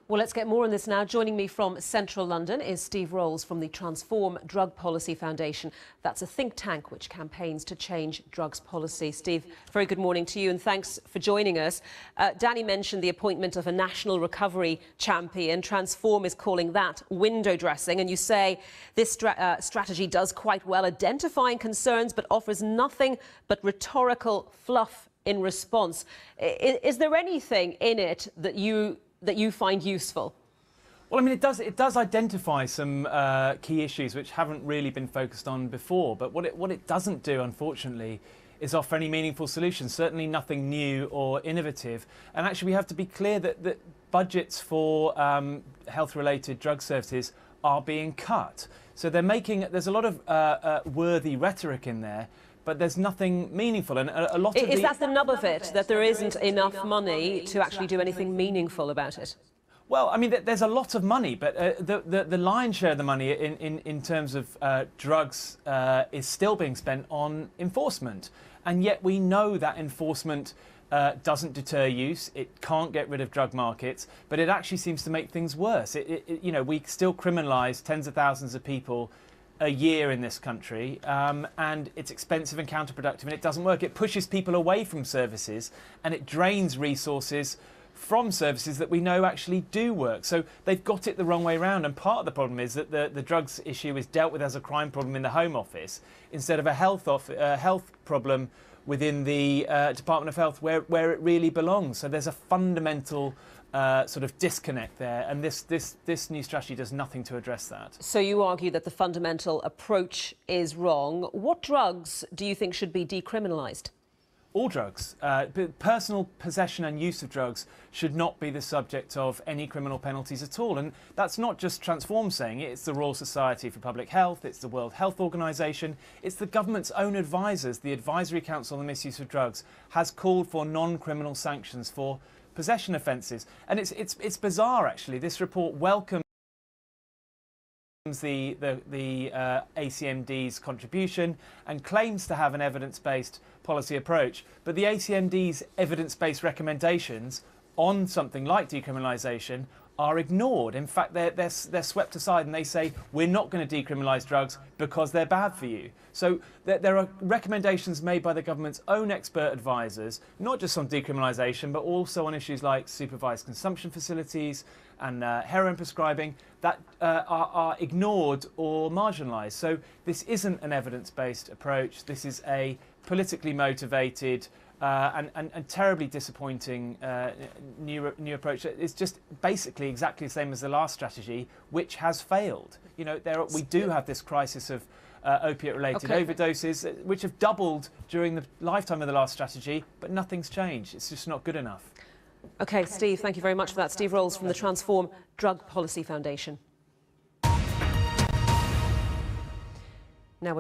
Well, let's get more on this now. Joining me from central London is Steve Rolls from the Transform Drug Policy Foundation. That's a think tank which campaigns to change drugs policy. Steve, very good morning to you and thanks for joining us. Danny mentioned the appointment of a national recovery champion. Transform is calling that window dressing, and you say this strategy does quite well identifying concerns but offers nothing but rhetorical fluff in response. Is there anything in it that you find useful? Well, I mean, it does identify some key issues which haven't really been focused on before. But what it doesn't do, unfortunately, is offer any meaningful solutions. Certainly nothing new or innovative. And actually, we have to be clear that budgets for health-related drug services are being cut. So there's a lot of worthy rhetoric in there, but there's nothing meaningful, and a lot of Is that the nub of it, that there isn't enough money to actually do anything meaningful about it? Well, I mean, there's a lot of money, but the lion's share of the money in terms of drugs is still being spent on enforcement. And yet we know that enforcement doesn't deter use, it can't get rid of drug markets, but it actually seems to make things worse. You know, we still criminalise tens of thousands of people a year in this country, and it's expensive and counterproductive, and it doesn't work. It pushes people away from services and it drains resources from services that we know actually do work. So they've got it the wrong way around, and part of the problem is that the drugs issue is dealt with as a crime problem in the Home Office instead of a health problem within the Department of Health where it really belongs. So there's a fundamental sort of disconnect there, and this new strategy does nothing to address that. So you argue that the fundamental approach is wrong. What drugs do you think should be decriminalised? All drugs. Personal possession and use of drugs should not be the subject of any criminal penalties at all. And that's not just Transform saying it, it's the Royal Society for Public Health, it's the World Health Organization, it's the government's own advisors. The Advisory Council on the Misuse of Drugs has called for non-criminal sanctions for possession offences. And it's bizarre, actually. This report welcomes the ACMD's contribution and claims to have an evidence-based policy approach, but the ACMD's evidence-based recommendations on something like decriminalisation are ignored. In fact, they're swept aside, and they say we're not going to decriminalise drugs because they're bad for you. So there are recommendations made by the government's own expert advisors, not just on decriminalisation, but also on issues like supervised consumption facilities and heroin prescribing that are ignored or marginalised. So this isn't an evidence-based approach. This is a politically motivated and terribly disappointing new approach. It's just basically exactly the same as the last strategy, which has failed. You know, we do have this crisis of opiate-related overdoses, which have doubled during the lifetime of the last strategy, but nothing's changed. It's just not good enough. OK, Steve, thank you very much for that. Steve Rolls from the Transform Drug Policy Foundation. Now